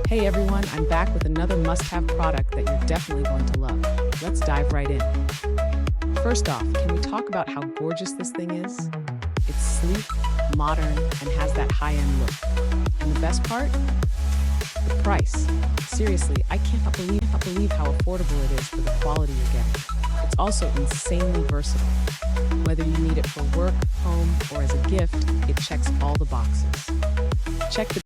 Hey everyone, I'm back with another must-have product that you're definitely going to love. Let's dive right in. First off, can we talk about how gorgeous this thing is? It's sleek, modern, and has that high-end look. And the best part? The price. Seriously, I cannot believe how affordable it is for the quality you're getting. It's also insanely versatile. Whether you need it for work, home, or as a gift, it checks all the boxes. Check the